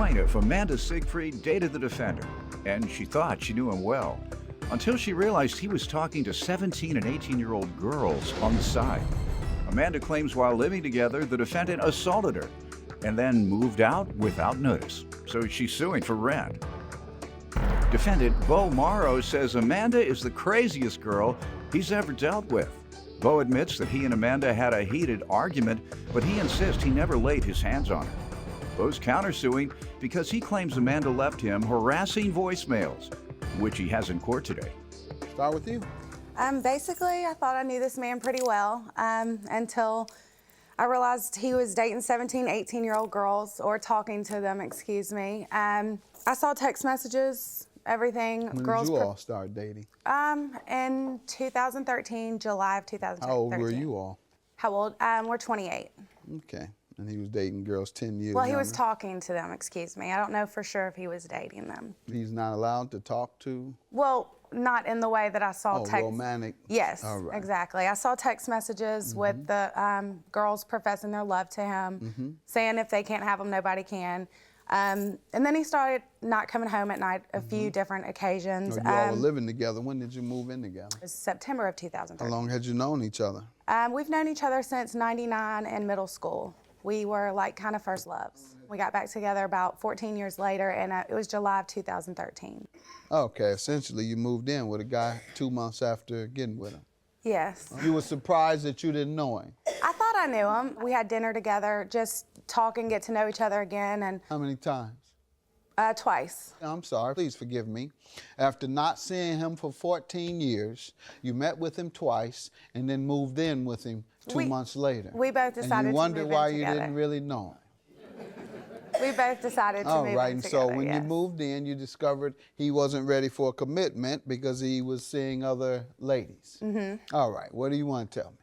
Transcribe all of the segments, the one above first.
plaintiff, Amanda Siegfried, dated the defendant, and she thought she knew him well, until she realized he was talking to 17 and 18-year-old girls on the side. Amanda claims while living together, the defendant assaulted her and then moved out without notice, so she's suing for rent. Defendant Bo Morrow says Amanda is the craziest girl he's ever dealt with. Bo admits that he and Amanda had a heated argument, but he insists he never laid his hands on her. Bo's countersuing because he claims Amanda left him harassing voicemails, which he has in court today. Start with you. Basically, I thought I knew this man pretty well until I realized he was dating 17, 18-year-old girls, or talking to them, excuse me. I saw text messages, everything. When did you all start dating? In 2013, July of 2013. How old were you all? How old? We're 28. Okay. And he was dating girls 10 years Well, he younger? was talking to them, excuse me. I don't know for sure if he was dating them. He's not allowed to talk to? Well, not in the way that I saw text. Romantic? Yes, All right. exactly. I saw text messages with the girls professing their love to him, saying if they can't have him, nobody can. And then he started not coming home at night a few different occasions. You all were living together. When did you move in together? It was September of 2013. How long had you known each other? We've known each other since '99 in middle school. We were like kind of first loves. We got back together about 14 years later, and it was July of 2013. Okay, essentially you moved in with a guy 2 months after getting with him. Yes. You were surprised that you didn't know him. I thought I knew him. We had dinner together, just talk and get to know each other again, and How many times? twice. I'm sorry, please forgive me. After not seeing him for 14 years, you met with him twice and then moved in with him 2 months later. We both decided and you to wondered move why in you together. didn't really know him. We both decided to All move right, in and together, so when you yes. moved in, you discovered he wasn't ready for a commitment because he was seeing other ladies. All right, what do you want to tell me?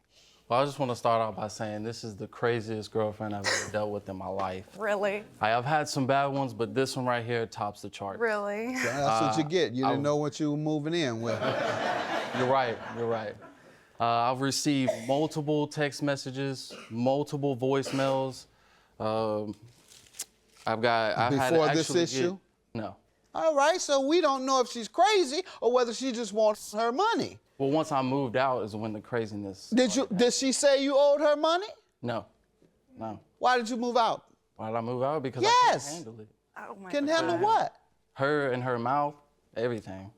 Well, I just want to start out by saying this is the craziest girlfriend I've ever dealt with in my life. Really? I've had some bad ones, but this one right here tops the chart. Really? That's what you get. You didn't know what you were moving in with. You're right, you're right. I've received multiple text messages, multiple voicemails. I've had to Before this actually issue? No. All right, so we don't know if she's crazy or whether she just wants her money. Well, once I moved out is when the craziness. Did she say you owed her money? No, no. Why did you move out? Why did I move out? Because I Yes. couldn't handle it. Oh my Can God. handle what? Her and her mouth, everything.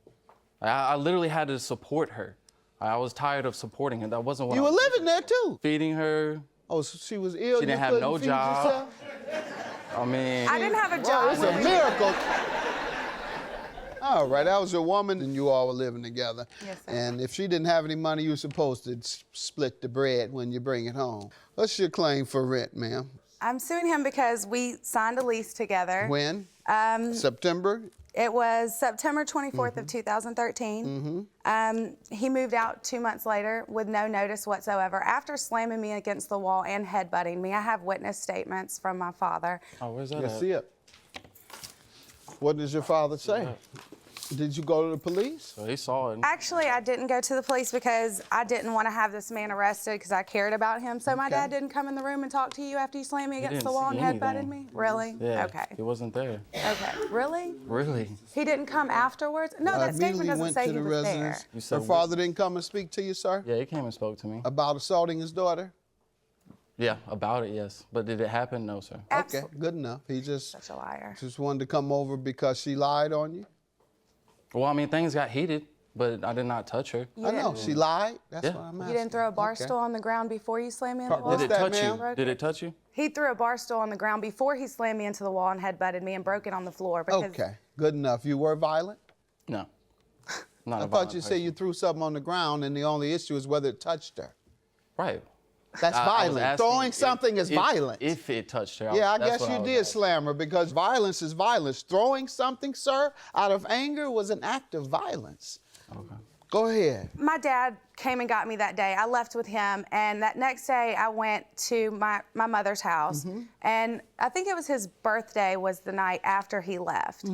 I literally had to support her. I was tired of supporting her. That wasn't what You I were was living there too. feeding her. Oh, so she was ill. She didn't you have couldn't no feed job. yourself? I mean, I didn't have a Wow, job. it's a miracle. All right, that was your woman, and you all were living together. Yes, sir. And if she didn't have any money, you were supposed to split the bread when you bring it home. What's your claim for rent, ma'am? I'm suing him because we signed a lease together. When? September? It was September 24th of 2013. He moved out 2 months later with no notice whatsoever after slamming me against the wall and headbutting me. I have witness statements from my father. oh, where's that Let's at? see it. What does your father say? Did you go to the police? So he saw it. Actually, I didn't go to the police because I didn't want to have this man arrested because I cared about him. So my Okay. dad didn't come in the room and talk to you after you slammed me against didn't the wall and see headbutted anything. me? Really? Yeah. Okay. He wasn't there. Okay. Really? Really? He didn't come afterwards? No, that statement immediately doesn't went say to he the was residence. You said Her father didn't come and speak to you, sir? Yeah, he came and spoke to me. About assaulting his daughter? Yeah, about it, yes. But did it happen? No, sir. there. Okay, good enough. He just Such a liar. wanted to come over because she lied on you? Well, I mean, things got heated, but I did not touch her. You I know, didn't- she lied. That's Yeah. what I'm You asking. didn't throw a bar Okay. stool on the ground before you slammed me in the wall? What's Did it that, touch ma'am? you? Did it touch you? He threw a bar stool on the ground before he slammed me into the wall and headbutted me and broke it on the floor because Okay, good enough. You were violent? No. Not I a thought violent you said person. you threw something on the ground and the only issue is whether it touched her. Right. That's I was violent. asking Throwing something is violent. If it touched her. Yeah, I that's guess what you was did asking. slam her because violence is violence. Throwing something, sir, out of anger was an act of violence. Okay. Go ahead. my dad came and got me that day. I left with him, and that next day I went to my mother's house, and I think it was his birthday was the night after he left.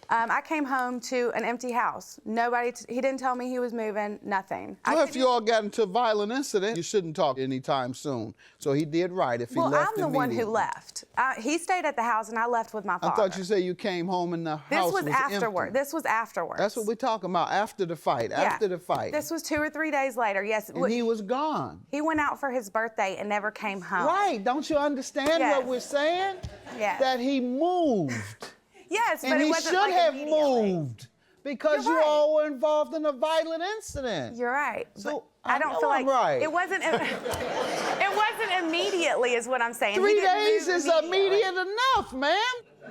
I came home to an empty house. He didn't tell me he was moving, nothing. Well, if you all got into a violent incident, you shouldn't talk anytime soon. So he did right if he left I'm the one who immediately. left. He stayed at the house, and I left with my father. I thought you said you came home and the house was afterward. empty. This was afterwards. That's what we're talking about, after the fight, after the fight. This was 2 or 3 days later, yes. And he was gone. He went out for his birthday and never came home. Right, don't you understand Yes. what we're saying? Yes. That he moved. Yes, but And it he wasn't should like have immediately. moved because You're you right. all were involved in a violent incident. You're right. So, but I don't feel I'm like right. it wasn't. It wasn't immediately, is what I'm saying. He 3 didn't days move is immediately. immediate enough, ma'am.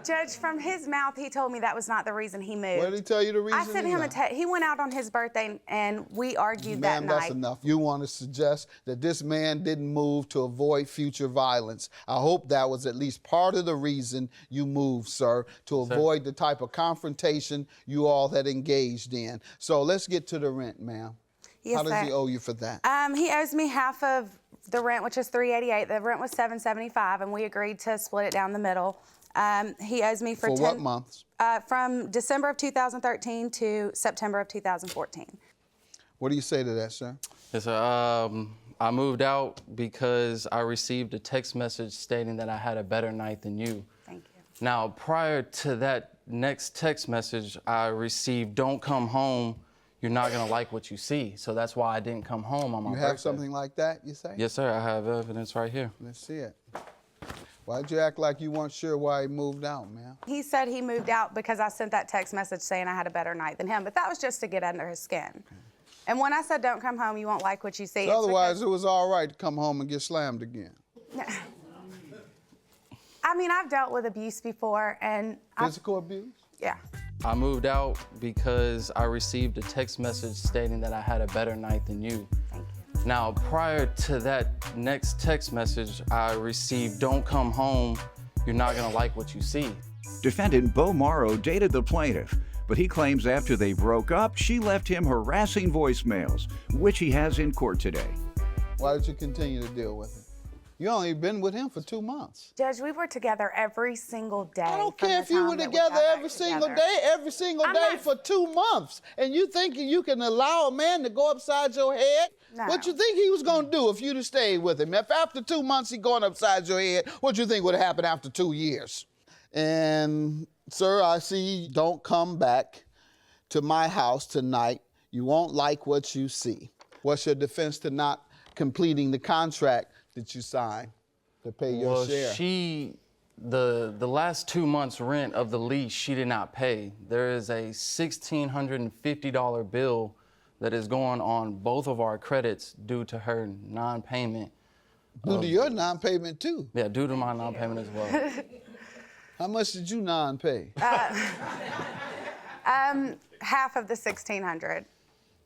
Judge, from his mouth, he told me that was not the reason he moved. What did he tell you the reason? I sent him a text. He went out on his birthday, and we argued that Ma'am, night. that's enough. You want to suggest that this man didn't move to avoid future violence. I hope that was at least part of the reason you moved, sir, to avoid the type of confrontation you all had engaged in. So let's get to the rent, ma'am. Yes, How does sir. he owe you for that? He owes me half of the rent, which is $388. The rent was $775, and we agreed to split it down the middle. He owes me for what months? From December of 2013 to September of 2014. What do you say to that, sir? Yes, sir. I moved out because I received a text message stating that I had a better night than you. Thank you. Now, prior to that next text message, I received, "Don't come home. You're not gonna like what you see." So that's why I didn't come home on my You birthday. have something like that, you say? Yes, sir. I have evidence right here. Let's see it. Why'd you act like you weren't sure why he moved out, ma'am? He said he moved out because I sent that text message saying I had a better night than him, but that was just to get under his skin. And when I said, "Don't come home, you won't like what you see," So otherwise, it was all right to come home and get slammed again. I mean, I've dealt with abuse before, and Physical abuse? yeah. I moved out because I received a text message stating that I had a better night than you. Thank you. Now, prior to that next text message, I received, "Don't come home. You're not gonna like what you see." Defendant Bo Morrow dated the plaintiff, but he claims after they broke up, she left him harassing voicemails, which he has in court today. Why did you continue to deal with it? You only been with him for 2 months. Judge, we were together every single day. I don't from care the if you were time that we together got back every single together. day, I'm not- for 2 months. And you think you can allow a man to go upside your head? No. What you think he was gonna do if you'd have stayed with him? If after 2 months he going upside your head, what you think would happen after 2 years? And sir, I see, don't come back to my house tonight. You won't like what you see. What's your defense to not completing the contract that you signed to pay your Well, share? the last 2 months' rent of the lease, she did not pay. There is a $1,650 bill that is going on both of our credits due to her non-payment. Due to your non-payment too. Yeah, due to my non-payment as well. How much did you non-pay? Half of the $1,600.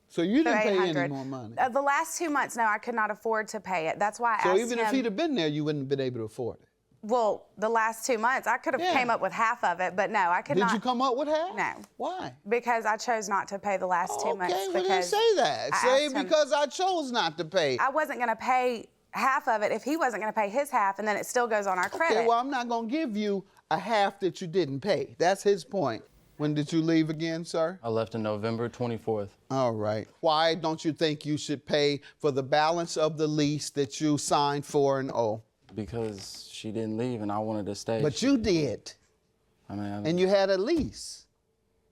So you didn't So pay any $800. more money. The last 2 months, no, I could not afford to pay it. That's why I So asked even him. if he'd have been there, you wouldn't have been able to afford it. Well, the last 2 months, I could have Yeah. came up with half of it, but no, I could Did not. you come up with half? No. Why? Because I chose not to pay the last 2 months. Okay, well then because say that. I Say asked him- because I chose not to pay. I wasn't going to pay half of it if he wasn't going to pay his half, and then it still goes on our credit. Okay, well I'm not gonna give you a half that you didn't pay. That's his point. When did you leave again, sir? I left on November 24th. All right. Why don't you think you should pay for the balance of the lease that you signed for and owe? Because she didn't leave and I wanted to stay. But you did. I mean, And you had a lease.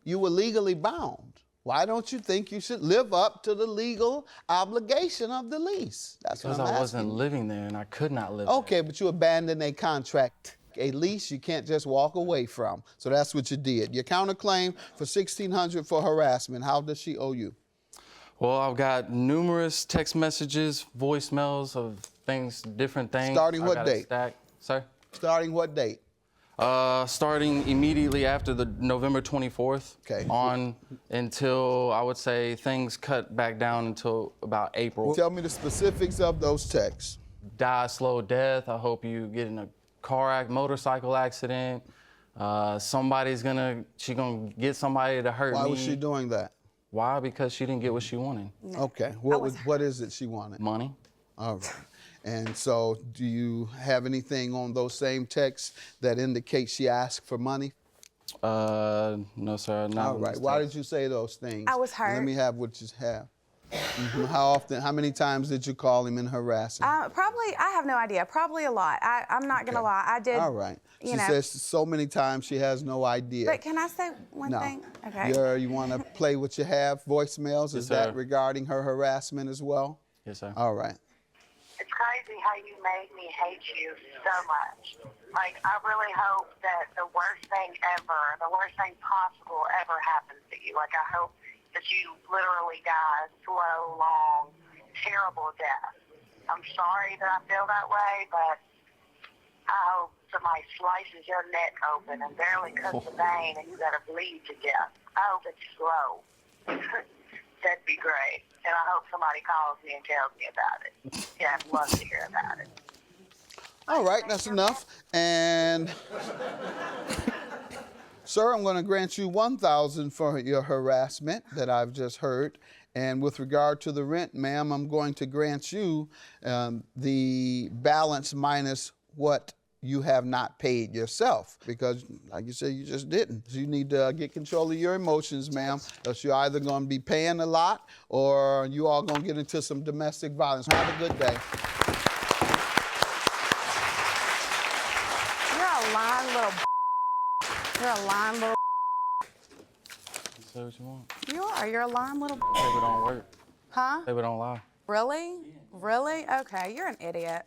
You were legally bound. Why don't you think you should live up to the legal obligation of the lease? That's because what I'm I wasn't asking. living there and I could not live Okay, but you abandoned a contract. A lease you can't just walk away from. So that's what you did. Your counterclaim for $1,600 for harassment. How does she owe you? there. Well, I've got numerous text messages, voicemails of things, different things. Starting I what got a date? stack. Sir? Starting what date? Starting immediately after the November 24th. Okay. On until, I would say, things cut back down until about April. Tell me the specifics of those texts. Die a slow death. I hope you get in a motorcycle accident. She's gonna get somebody to hurt me. Why was she doing that? Why? Because she didn't get what she wanted. Okay. What is it she wanted? Money. All right. And so do you have anything on those same texts that indicates she asked for money? No, sir. Not All on right. this Why text. did you say those things? I was And let hurt. me have what you have. How many times did you call him and harass him? Probably, I have no idea. Probably a lot. I'm not gonna Okay. lie. I did. All right. You She know. says so many times she has no idea. But can I say one No. thing? Okay. You want to play what you have, voicemails? Is that sir. regarding her harassment as well? Yes, sir. All right. It's crazy how you made me hate you so much. Like, I really hope that the worst thing ever, the worst thing possible ever happens to you. Like, I hope that you literally die a slow, long, terrible death. I'm sorry that I feel that way, but I hope somebody slices your neck open and barely cuts the vein and you gotta bleed to death. I hope it's slow. That'd be great. And I hope somebody calls me and tells me about it. Yeah, I'd love to hear about it. All right, that's enough. And sir, I'm going to grant you $1,000 for your harassment that I've just heard. And with regard to the rent, ma'am, I'm going to grant you the balance minus what you have not paid yourself, because like you said, you just didn't. So you need to get control of your emotions, ma'am, else you're either going to be paying a lot or you all going to get into some domestic violence. Have a good day. You're a lying little. You're a lying little. Say what you want. You are. You're a lying little. Paper don't work. Huh? Paper don't lie. Really? Really? Okay. You're an idiot.